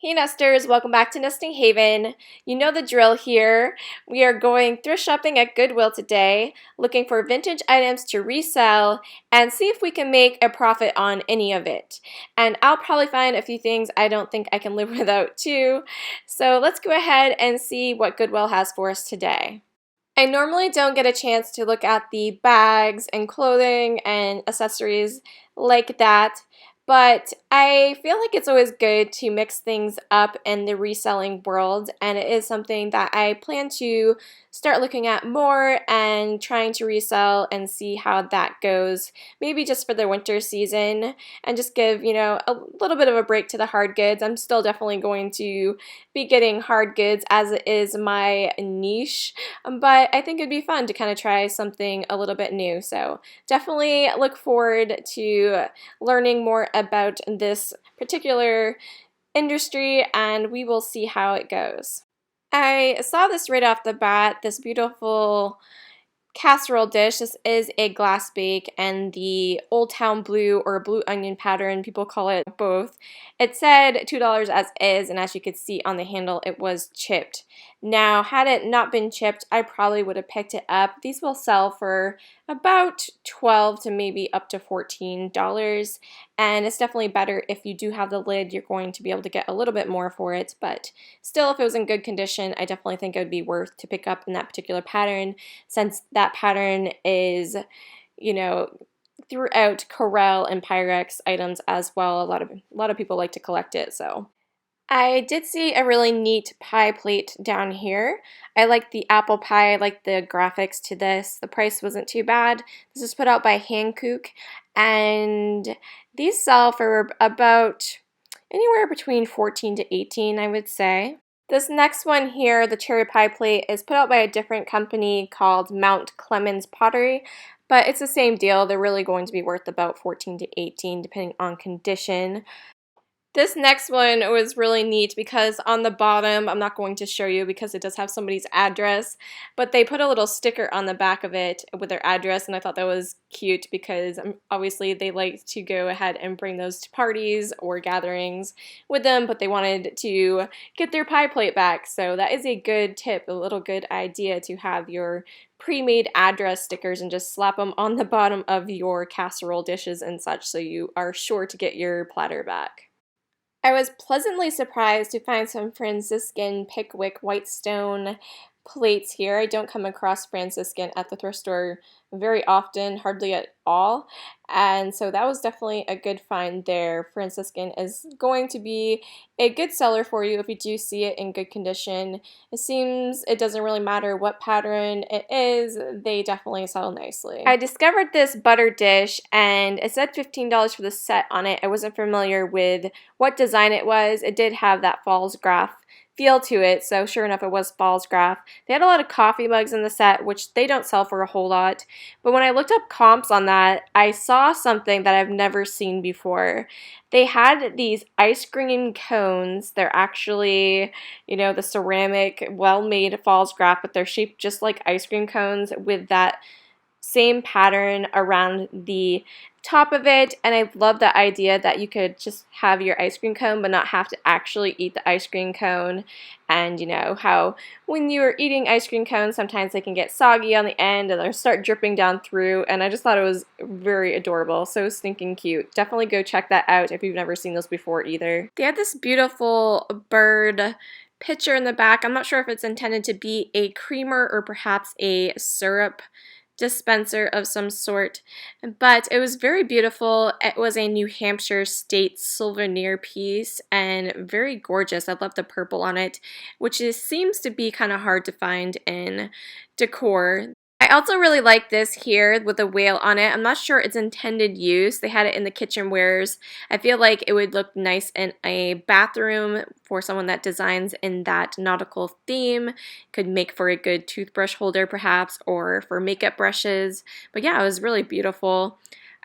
Hey Nesters, welcome back to Nesting Haven. You know the drill here. We are going thrift shopping at Goodwill today, looking for vintage items to resell and see if we can make a profit on any of it. And I'll probably find a few things I don't think I can live without too. So let's go ahead and see what Goodwill has for us today. I normally don't get a chance to look at the bags and clothing and accessories like that, but I feel like it's always good to mix things up in the reselling world, and it is something that I plan to start looking at more and trying to resell and see how that goes, maybe just for the winter season and just give, a little bit of a break to the hard goods. I'm still definitely going to be getting hard goods as it is my niche, but I think it'd be fun to kind of try something a little bit new. So definitely look forward to learning more about this particular industry, and we will see how it goes. I saw this right off the bat, this beautiful casserole dish. This is a glass bake and the Old Town Blue or blue onion pattern, people call it both. It said $2 as is, and as you could see on the handle, it was chipped. Now, had it not been chipped, I probably would have picked it up. These will sell for about $12 to maybe up to $14, and it's definitely better if you do have the lid. You're going to be able to get a little bit more for it, but still, if it was in good condition, I definitely think it would be worth to pick up in that particular pattern, since that pattern is, throughout Corelle and Pyrex items as well. A lot of people like to collect it, so. I did see a really neat pie plate down here. I like the apple pie, I like the graphics to this. The price wasn't too bad. This is put out by Hankook, and these sell for about anywhere between 14 to 18, I would say. This next one here, the cherry pie plate, is put out by a different company called Mount Clemens Pottery, but it's the same deal. They're really going to be worth about 14 to 18 depending on condition. This next one was really neat because on the bottom, I'm not going to show you because it does have somebody's address, but they put a little sticker on the back of it with their address, and I thought that was cute because obviously they like to go ahead and bring those to parties or gatherings with them, but they wanted to get their pie plate back. So that is a good tip, a little good idea to have your pre-made address stickers and just slap them on the bottom of your casserole dishes and such so you are sure to get your platter back. I was pleasantly surprised to find some Franciscan Pickwick Whitestone plates here. I don't come across Franciscan at the thrift store very often, hardly at all, and so that was definitely a good find there. Franciscan is going to be a good seller for you if you do see it in good condition. It seems it doesn't really matter what pattern it is, they definitely sell nicely. I discovered this butter dish and it said $15 for the set on it. I wasn't familiar with what design it was. It did have that false graph feel to it, so sure enough it was false graph. They had a lot of coffee mugs in the set, which they don't sell for a whole lot, but when I looked up comps on that, I saw something that I've never seen before. They had these ice cream cones. They're actually, the ceramic, well-made false graph, but they're shaped just like ice cream cones with that same pattern around the top of it, and I love the idea that you could just have your ice cream cone but not have to actually eat the ice cream cone. And you know how when you're eating ice cream cones sometimes they can get soggy on the end and they'll start dripping down through, and I just thought it was very adorable, so stinking cute. Definitely go check that out if you've never seen those before either. They had this beautiful bird picture in the back. I'm not sure if it's intended to be a creamer or perhaps a syrup dispenser of some sort, but it was very beautiful. It was a New Hampshire state souvenir piece and very gorgeous. I love the purple on it, which seems to be kind of hard to find in decor. I also really like this here with a whale on it. I'm not sure its intended use. They had it in the kitchenwares. I feel like it would look nice in a bathroom for someone that designs in that nautical theme. Could make for a good toothbrush holder perhaps, or for makeup brushes. But yeah, it was really beautiful.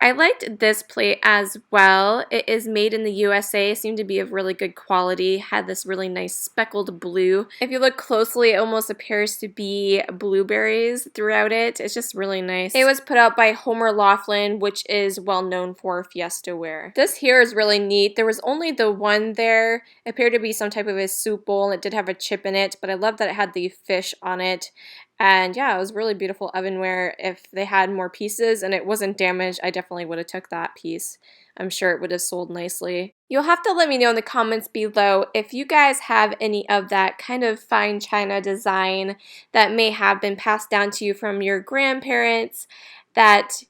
I liked this plate as well. It is made in the USA, seemed to be of really good quality, had this really nice speckled blue. If you look closely, it almost appears to be blueberries throughout it. It's just really nice. It was put out by Homer Laughlin, which is well known for Fiesta ware. This here is really neat. There was only the one there. It appeared to be some type of a soup bowl, and it did have a chip in it, but I love that it had the fish on it. And yeah, it was really beautiful ovenware. If they had more pieces and it wasn't damaged, I definitely would have took that piece. I'm sure it would have sold nicely. You'll have to let me know in the comments below if you guys have any of that kind of fine china design that may have been passed down to you from your grandparents that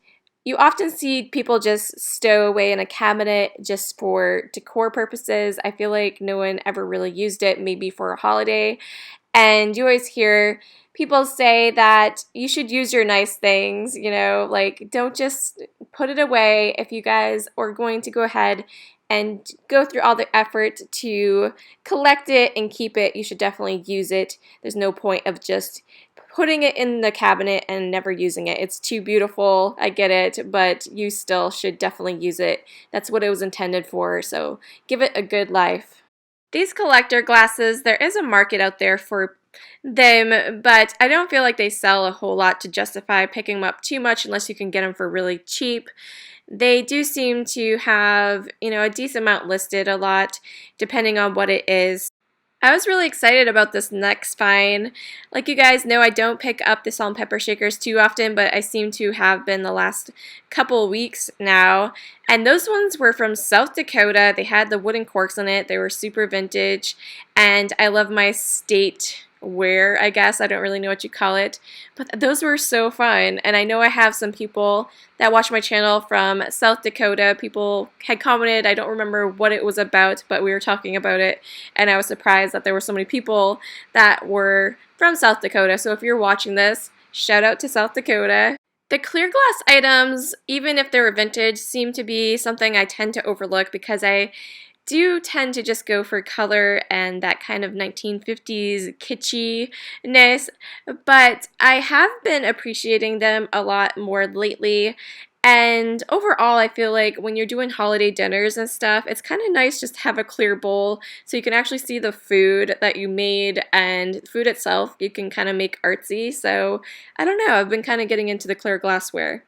you often see people just stow away in a cabinet just for decor purposes. I feel like no one ever really used it, maybe for a holiday. And you always hear people say that you should use your nice things, you know, like don't just put it away. If you guys are going to go ahead and go through all the effort to collect it and keep it, you should definitely use it. There's no point of just putting it in the cabinet and never using it. It's too beautiful, I get it, but you still should definitely use it. That's what it was intended for, so give it a good life. These collector glasses, there is a market out there for them, but I don't feel like they sell a whole lot to justify picking them up too much unless you can get them for really cheap. They do seem to have, you know, a decent amount listed a lot, depending on what it is. I was really excited about this next find. Like you guys know, I don't pick up the salt and pepper shakers too often, but I seem to have been the last couple weeks now. And those ones were from South Dakota. They had the wooden corks in it. They were super vintage. And I love my state ware, I guess. I don't really know what you call it. But those were so fun. And I know I have some people that watch my channel from South Dakota. People had commented, I don't remember what it was about, but we were talking about it. And I was surprised that there were so many people that were from South Dakota. So if you're watching this, shout out to South Dakota. The clear glass items, even if they're vintage, seem to be something I tend to overlook because I do tend to just go for color and that kind of 1950s kitschiness, but I have been appreciating them a lot more lately. And overall, I feel like when you're doing holiday dinners and stuff, it's kind of nice just to have a clear bowl so you can actually see the food that you made, and food itself you can kind of make artsy. So I don't know, I've been kind of getting into the clear glassware.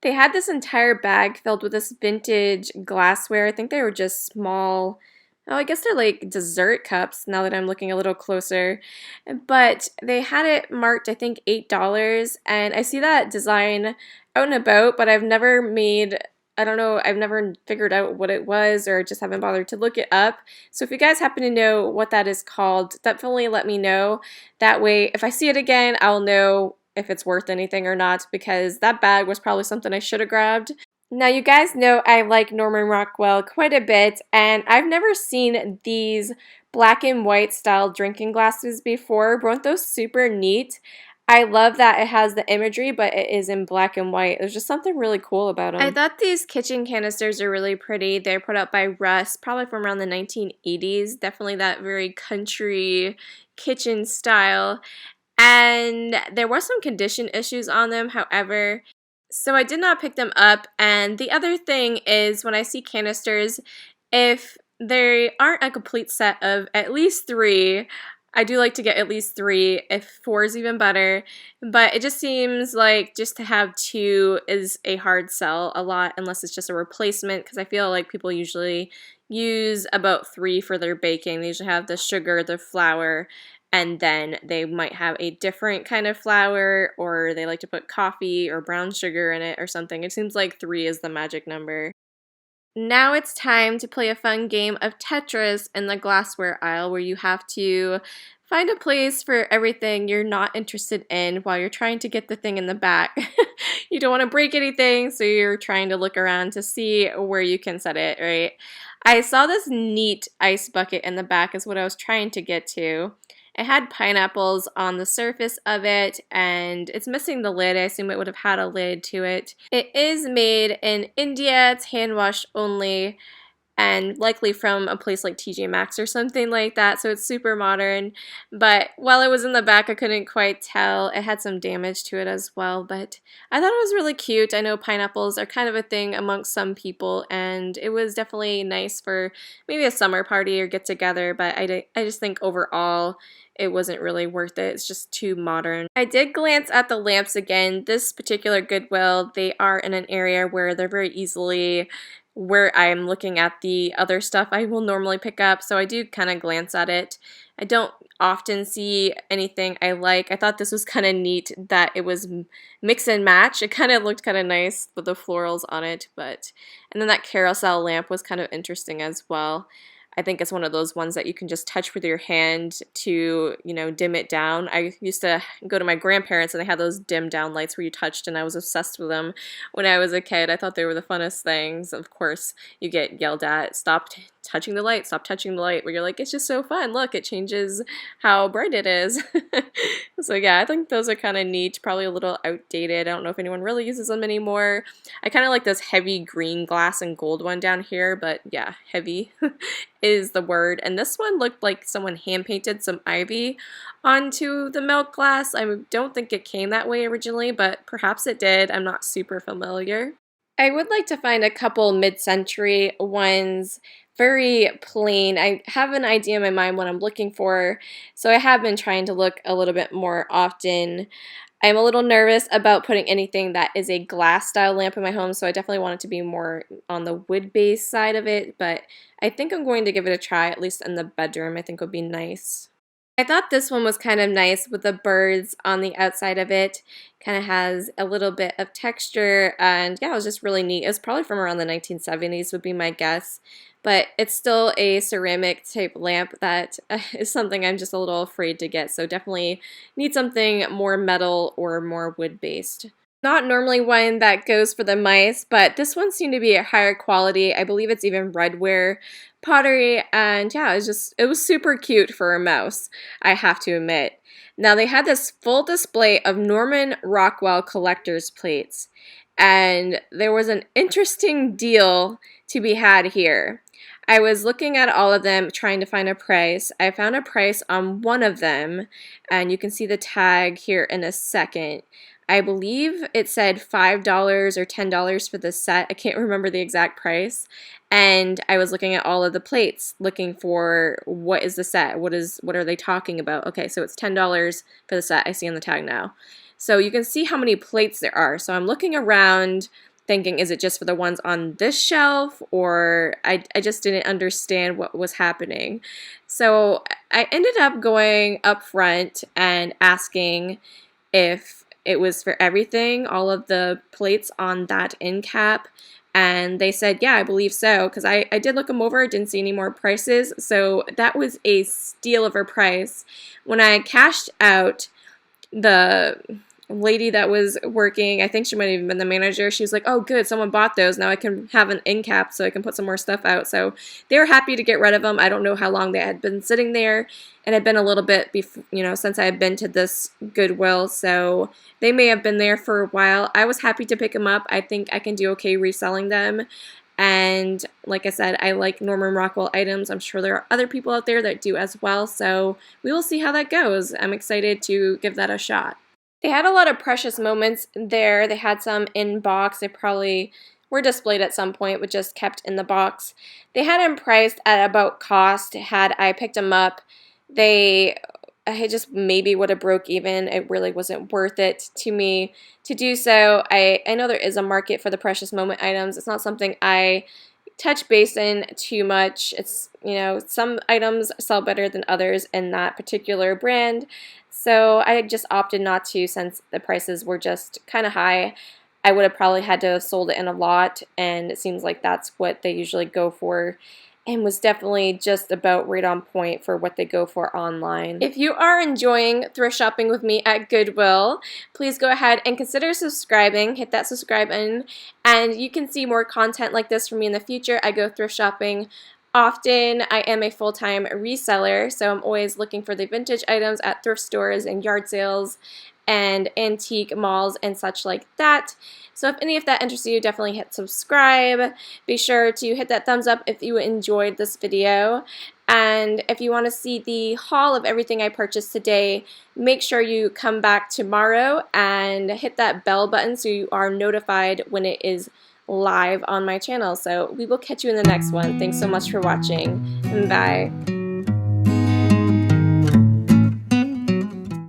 They had this entire bag filled with this vintage glassware. I think they were just small, oh, I guess they're like dessert cups now that I'm looking a little closer. But they had it marked, I think, $8. And I see that design out and about, but I've never made, I don't know, I've never figured out what it was or just haven't bothered to look it up. So if you guys happen to know what that is called, definitely let me know. That way, if I see it again, I'll know if it's worth anything or not, because that bag was probably something I should have grabbed. Now you guys know I like Norman Rockwell quite a bit, and I've never seen these black and white style drinking glasses before. Weren't those super neat? I love that it has the imagery, but it is in black and white. There's just something really cool about them. I thought these kitchen canisters are really pretty. They're put out by Russ, probably from around the 1980s. Definitely that very country kitchen style. And there were some condition issues on them, however, so I did not pick them up. And the other thing is, when I see canisters, if they aren't a complete set of at least 3, I do like to get at least 3, if 4 is even better, but it just seems like just to have 2 is a hard sell a lot, unless it's just a replacement, because I feel like people usually use about 3 for their baking. They usually have the sugar, the flour, and then they might have a different kind of flour, or they like to put coffee or brown sugar in it or something. It seems like 3 is the magic number. Now it's time to play a fun game of Tetris in the glassware aisle, where you have to find a place for everything you're not interested in while you're trying to get the thing in the back. You don't want to break anything, so you're trying to look around to see where you can set it, right? I saw this neat ice bucket in the back is what I was trying to get to. It had pineapples on the surface of it, and it's missing the lid. I assume it would have had a lid to it. It is made in India. It's hand washed only. and likely from a place like TJ Maxx or something like that, so it's super modern. But while it was in the back, I couldn't quite tell. It had some damage to it as well, but I thought it was really cute. I know pineapples are kind of a thing amongst some people, and it was definitely nice for maybe a summer party or get together, but I just think overall it wasn't really worth it. It's just too modern. I did glance at the lamps again. This particular Goodwill, they are in an area where they're very easily where I'm looking at the other stuff I will normally pick up, so I do kind of glance at it. I don't often see anything I like. I thought this was kind of neat that it was mix and match. It kind of looked kind of nice with the florals on it, and then that carousel lamp was kind of interesting as well. I think it's one of those ones that you can just touch with your hand to, dim it down. I used to go to my grandparents and they had those dim down lights where you touched, and I was obsessed with them when I was a kid. I thought they were the funnest things. Of course, you get yelled at, stop touching the light, stop touching the light, where you're like, it's just so fun. Look, it changes how bright it is. So yeah, I think those are kind of neat, probably a little outdated. I don't know if anyone really uses them anymore. I kind of like this heavy green glass and gold one down here, but yeah, heavy is the word. And this one looked like someone hand painted some ivy onto the milk glass. I don't think it came that way originally, but perhaps it did. I'm not super familiar. I would like to find a couple mid-century ones, very plain. I have an idea in my mind what I'm looking for, so I have been trying to look a little bit more often. I'm a little nervous about putting anything that is a glass style lamp in my home, so I definitely want it to be more on the wood-based side of it, but I think I'm going to give it a try, at least in the bedroom. I think would be nice. I thought this one was kind of nice with the birds on the outside of it. Kind of has a little bit of texture, and yeah, it was just really neat. It was probably from around the 1970s would be my guess, but it's still a ceramic type lamp that is something I'm just a little afraid to get, so definitely need something more metal or more wood based. Not normally one that goes for the mice, but this one seemed to be a higher quality. I believe it's even redware pottery, and yeah, it was super cute for a mouse, I have to admit. Now they had this full display of Norman Rockwell collector's plates, and there was an interesting deal to be had here. I was looking at all of them trying to find a price. I found a price on one of them, and you can see the tag here in a second. I believe it said $5 or $10 for the set. I can't remember the exact price. And I was looking at all of the plates, looking for what is the set, what are they talking about. Okay, so it's $10 for the set I see on the tag now. So you can see how many plates there are. So I'm looking around thinking, is it just for the ones on this shelf, or I just didn't understand what was happening. So I ended up going up front and asking if it was for everything, all of the plates on that end cap, and they said, yeah, I believe so, because I did look them over, didn't see any more prices, so that was a steal of a price. When I cashed out, the lady that was working, I think she might have even been the manager, she was like, oh good, someone bought those, now I can have an end cap so I can put some more stuff out. So they were happy to get rid of them. I don't know how long they had been sitting there. It had been a little bit since I had been to this Goodwill, so they may have been there for a while. I was happy to pick them up. I think I can do okay reselling them. And like I said, I like Norman Rockwell items. I'm sure there are other people out there that do as well, so we will see how that goes. I'm excited to give that a shot. They had a lot of precious moments there. They had some in box. They probably were displayed at some point, but just kept in the box. They had them priced at about cost. Had I picked them up, I just maybe would have broke even. It really wasn't worth it to me to do so. I know there is a market for the precious moment items. It's not something I touch base in too much. It's, some items sell better than others in that particular brand. So I just opted not to, since the prices were just kind of high. I would have probably had to have sold it in a lot, and it seems like that's what they usually go for, and was definitely just about right on point for what they go for online. If you are enjoying thrift shopping with me at Goodwill, please go ahead and consider subscribing. Hit that subscribe button, and you can see more content like this from me in the future. I go thrift shopping Often I am a full-time reseller, so I'm always looking for the vintage items at thrift stores and yard sales and antique malls and such like that. So if any of that interests you, definitely hit subscribe. Be sure to hit that thumbs up if you enjoyed this video. And if you want to see the haul of everything I purchased today, make sure you come back tomorrow and hit that bell button so you are notified when it is live on my channel. So we will catch you in the next one. Thanks so much for watching. Bye.